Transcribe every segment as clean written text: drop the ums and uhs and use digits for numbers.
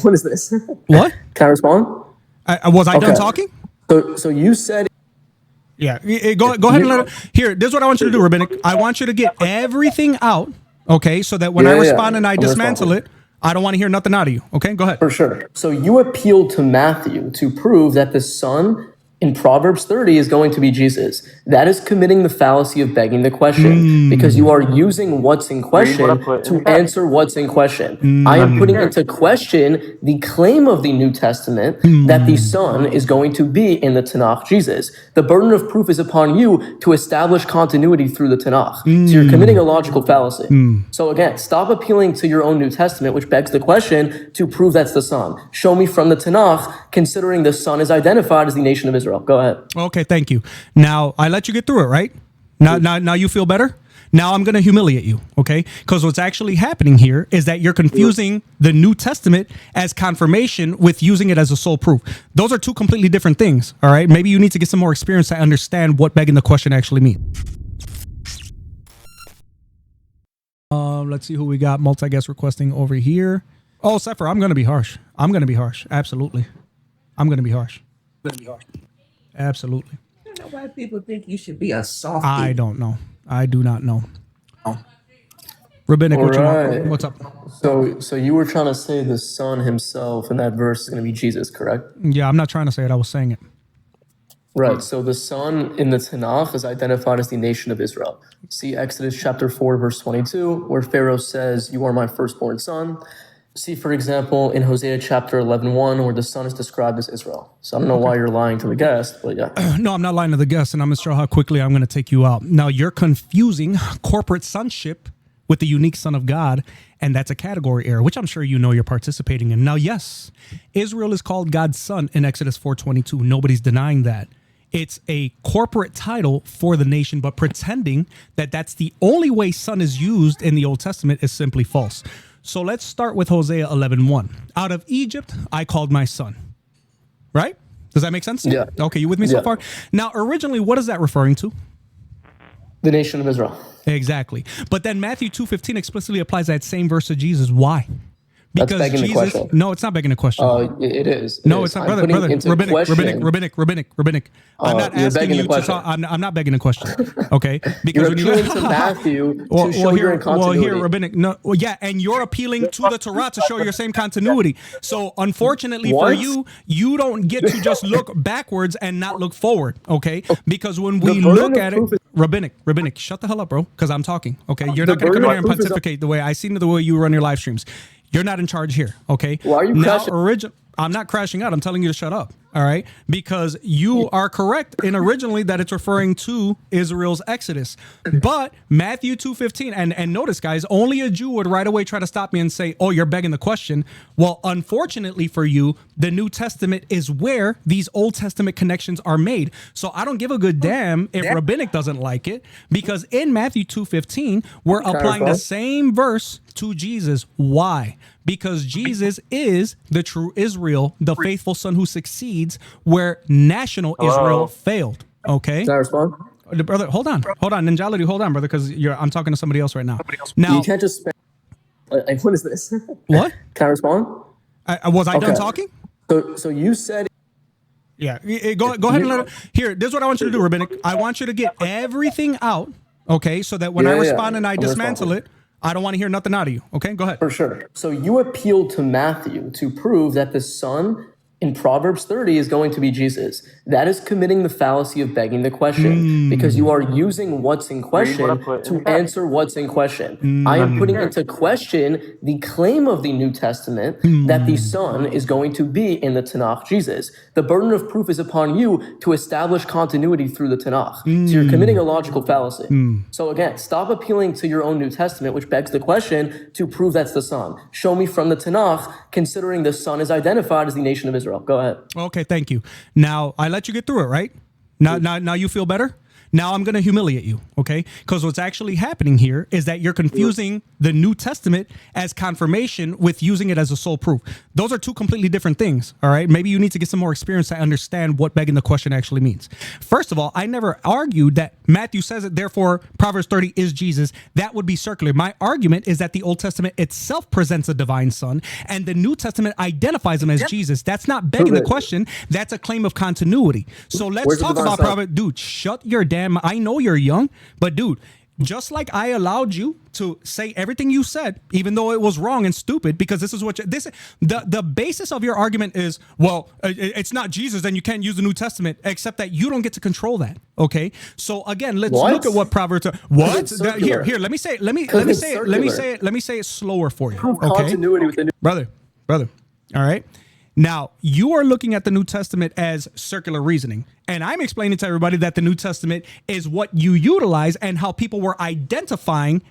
What is this? What? Can I respond? Was I done talking? So you said. Yeah. Go ahead and let it. Here, this is what I want you to do, Rabbinic. I want you to get everything out, okay, so that when I respond and I dismantle it, I don't want to hear nothing out of you. Okay, go ahead. For sure. So you appealed to Matthew to prove that the Son in Proverbs 30 is going to be Jesus. That is committing the fallacy of begging the question because you are using what's in question to answer what's in question. I am putting into question the claim of the New Testament that the Son is going to be in the Tanakh Jesus. The burden of proof is upon you to establish continuity through the Tanakh. So you're committing a logical fallacy. So again, stop appealing to your own New Testament, which begs the question to prove that's the Son. Show me from the Tanakh, considering the Son is identified as the nation of Israel. Go ahead. Okay, thank you. Now, I let you get through it, right? Now you feel better? Now I'm going to humiliate you, okay? Because what's actually happening here is that you're confusing the New Testament as confirmation with using it as a sole proof. Those are two completely different things, all right? Maybe you need to get some more experience to understand what begging the question actually means. Let's see who we got multi-guest requesting over here. Oh, Sefer, I'm going to be harsh. I'm going to be harsh. Absolutely. I'm going to be harsh. Absolutely. I don't know why people think you should be a softie. I don't know. I do not know. Rabbinic, what you want? What's up? So you were trying to say the Son himself in that verse is going to be Jesus, correct? Yeah, I'm not trying to say it. I was saying it. Right. So the Son in the Tanakh is identified as the nation of Israel. See Exodus chapter 4, verse 22, where Pharaoh says, "You are my firstborn son." See, for example, in Hosea chapter 11:1, where the Son is described as Israel. So I don't know why you're lying to the guest, but yeah. No, I'm not lying to the guest, and I'm going to show how quickly I'm going to take you out. Now, you're confusing corporate sonship with the unique Son of God, and that's a category error, which I'm sure you know you're participating in. Now, yes, Israel is called God's son in Exodus 4:22. Nobody's denying that. It's a corporate title for the nation, but pretending that that's the only way son is used in the Old Testament is simply false. So let's start with Hosea 11:1. Out of Egypt, I called my son. Right? Does that make sense? Yeah. Okay, you with me so far? Now, originally, what is that referring to? The nation of Israel. Exactly. But then Matthew 2:15 explicitly applies that same verse to Jesus. Why? Because that's begging Jesus, the question. No, it's not begging a question. It is. No, it's not, brother. Rabbinic. I'm not asking you to talk. I'm not begging a question. Okay, because you're appealing to Matthew to show your continuity. Well, here, Rabbinic. No, well, yeah, and you're appealing to the Torah to show your same continuity. So, unfortunately for you, you don't get to just look backwards and not look forward. Okay, because when we look at it, Rabbinic, shut the hell up, bro. Because I'm talking. Okay, you're not going to come in here and pontificate the way I see the way you run your live streams. You're not in charge here, okay? Why are you crashing? I'm not crashing out. I'm telling you to shut up, all right? Because you are correct in originally that it's referring to Israel's Exodus. But Matthew 2:15, and notice, guys, only a Jew would right away try to stop me and say, oh, you're begging the question. Well, unfortunately for you, the New Testament is where these Old Testament connections are made. So I don't give a good damn if Rabbinic doesn't like it, because in Matthew 2:15, we're applying the same verse to Jesus. Why? Because Jesus is the true Israel, the faithful son who succeeds where national Israel failed. Okay? Can I respond? Brother, hold on. Ninjality, hold on, brother, because I'm talking to somebody else right now. Now, you can't just what is this? What? Can I respond? Was I done talking? So you said. Yeah. Go ahead and let it. Here, this is what I want you to do, Rabbinic. I want you to get everything out, okay, so that when I respond and I dismantle it, I don't want to hear nothing out of you. Okay, go ahead. For sure. So you appealed to Matthew to prove that the Son in Proverbs 30 is going to be Jesus. That is committing the fallacy of begging the question because you are using what's in question to answer what's in question. I am putting into question the claim of the New Testament that the Son is going to be in the Tanakh Jesus. The burden of proof is upon you to establish continuity through the Tanakh. So you're committing a logical fallacy. So again, stop appealing to your own New Testament, which begs the question to prove that's the Son. Show me from the Tanakh, considering the Son is identified as the nation of Israel. Go ahead. Okay, thank you. Now, I let you get through it, right? Now you feel better? Now I'm going to humiliate you, okay? Because what's actually happening here is that you're confusing the New Testament as confirmation with using it as a sole proof. Those are two completely different things, all right? Maybe you need to get some more experience to understand what begging the question actually means. First of all, I never argued that Matthew says it, therefore Proverbs 30 is Jesus. That would be circular. My argument is that the Old Testament itself presents a divine son, and the New Testament identifies him as Jesus. That's not begging the question. That's a claim of continuity. So let's talk about Proverbs. Dude, shut your damn. I know you're young, but dude, just like I allowed you to say everything you said, even though it was wrong and stupid, because this is what the basis of your argument is, well, it's not Jesus, then you can't use the New Testament, except that you don't get to control that. Okay. So again, let's look at what Proverbs are. What? Here, let me say it. Let me say it slower for you. Okay. Continuity with the new brother. All right. Now, you are looking at the New Testament as circular reasoning, and I'm explaining to everybody that the New Testament is what you utilize and how people were identifying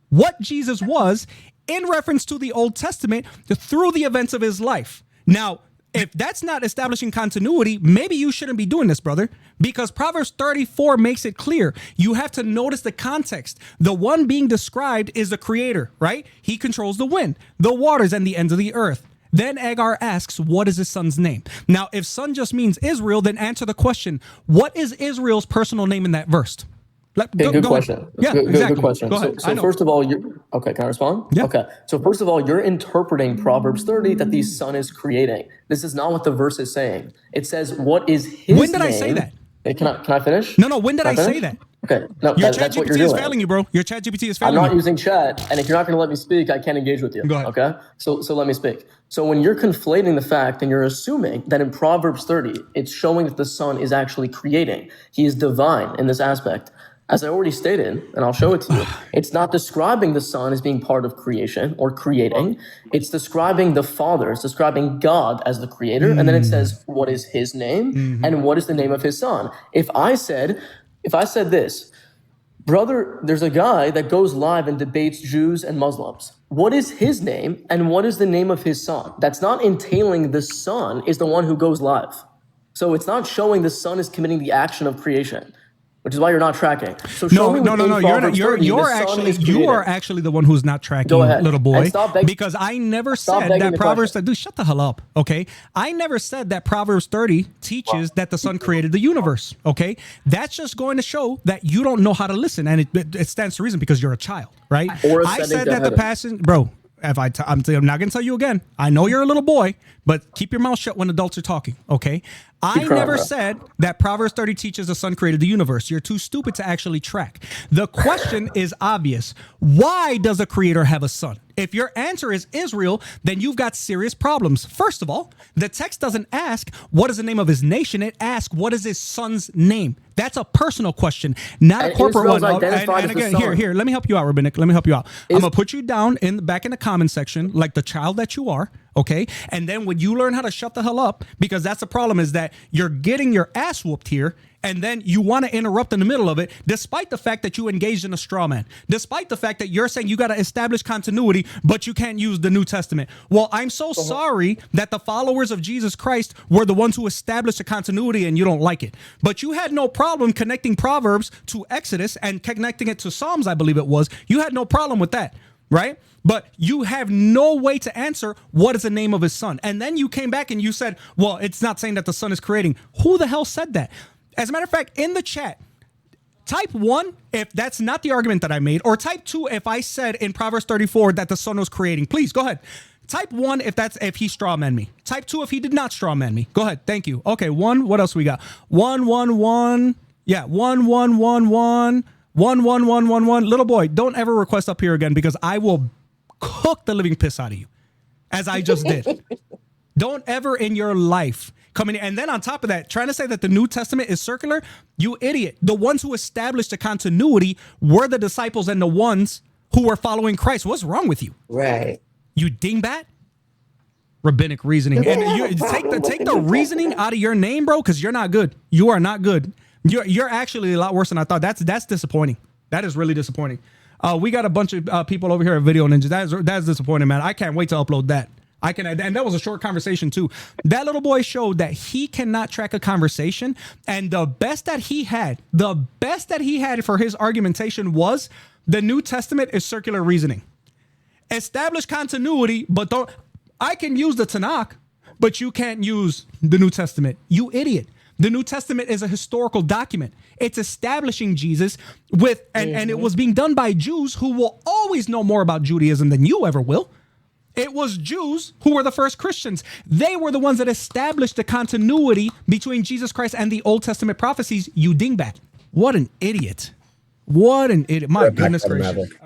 what Jesus was in reference to the Old Testament through the events of his life. Now, if that's not establishing continuity, maybe you shouldn't be doing this, brother, because Proverbs 34 makes it clear. You have to notice the context. The one being described is the creator, right? He controls the wind, the waters, and the ends of the earth. Then Agar asks, what is his son's name? Now, if son just means Israel, then answer the question, what is Israel's personal name in that verse? Good question. Yeah, good question. Go ahead. So first of all, okay, can I respond? Yeah. Okay. So first of all, you're interpreting Proverbs 30 that the son is creating. This is not what the verse is saying. It says, what is his name? When did I say that? Hey, can I finish? No, when did I say that? Okay, no, Your that's what you're ChatGPT doing. is failing you, bro. Your ChatGPT is failing you. I'm not using chat, and if you're not going to let me speak, I can't engage with you. Go ahead. Okay? So let me speak. So when you're conflating the fact and you're assuming that in Proverbs 30, it's showing that the son is actually creating. He is divine in this aspect. As I already stated, and I'll show it to you, it's not describing the son as being part of creation or creating. It's describing the Father. It's describing God as the creator. And then it says, what is his name? And what is the name of his son? If I said this, brother, there's a guy that goes live and debates Jews and Muslims. What is his name and what is the name of his son? That's not entailing the son is the one who goes live. So it's not showing the son is committing the action of creation, which is why you're not tracking. So show me no. You are actually the one who's not tracking, Go ahead. Little boy. And because I never said that Proverbs. Dude, shut the hell up. Okay, I never said that Proverbs 30 teaches that the son created the universe. Okay, that's just going to show that you don't know how to listen, and it stands to reason because you're a child, right? I said that the passage, bro. I'm not going to tell you again. I know you're a little boy, but keep your mouth shut when adults are talking, okay? I never said that Proverbs 30 teaches the son created the universe. You're too stupid to actually track. The question is obvious. Why does a creator have a son? If your answer is Israel, then you've got serious problems. First of all, the text doesn't ask, what is the name of his nation? It asks, what is his son's name? That's a personal question, not a corporate one. And again, here, let me help you out, Rabbinic. Let me help you out. I'm going to put you down back in the comment section like the child that you are, okay? And then when you learn how to shut the hell up, because that's the problem, is that you're getting your ass whooped here, and then you want to interrupt in the middle of it, despite the fact that you engaged in a straw man, despite the fact that you're saying you got to establish continuity, but you can't use the New Testament. Well, I'm so sorry that the followers of Jesus Christ were the ones who established a continuity and you don't like it. But you had no problem connecting Proverbs to Exodus and connecting it to Psalms, I believe it was. You had no problem with that, right? But you have no way to answer what is the name of his son. And then you came back and you said, well, it's not saying that the son is creating. Who the hell said that? As a matter of fact, in the chat, type 1 if that's not the argument that I made, or type 2 if I said in Proverbs 34 that the son was creating. Please go ahead. Type 1 if he strawman me. Type 2 if he did not strawman me. Go ahead. Thank you. Okay, 1. What else we got? 1, 1, 1. Yeah, 1, 1, 1, 1. 1, 1, 1, 1, 1. Little boy, don't ever request up here again because I will cook the living piss out of you, as I just did. Don't ever in your life come in. And then on top of that, trying to say that the New Testament is circular, you idiot. The ones who established the continuity were the disciples and the ones who were following Christ. What's wrong with you? Right. You dingbat? Rabbinic reasoning. And you take the reasoning out of your name, bro, because you're not good. You are not good. You're actually a lot worse than I thought. That's disappointing. That is really disappointing. We got a bunch of people over here at Video Ninjas. That's disappointing, man. I can't wait to upload that. And that was a short conversation too. That little boy showed that he cannot track a conversation. And the best that he had for his argumentation was the New Testament is circular reasoning. Establish continuity, but I can use the Tanakh, but you can't use the New Testament. You idiot. The New Testament is a historical document. It's establishing Jesus and it was being done by Jews who will always know more about Judaism than you ever will. It was Jews who were the first Christians. They were the ones that established the continuity between Jesus Christ and the Old Testament prophecies, you dingbat. What an idiot. What an idiot. My goodness gracious.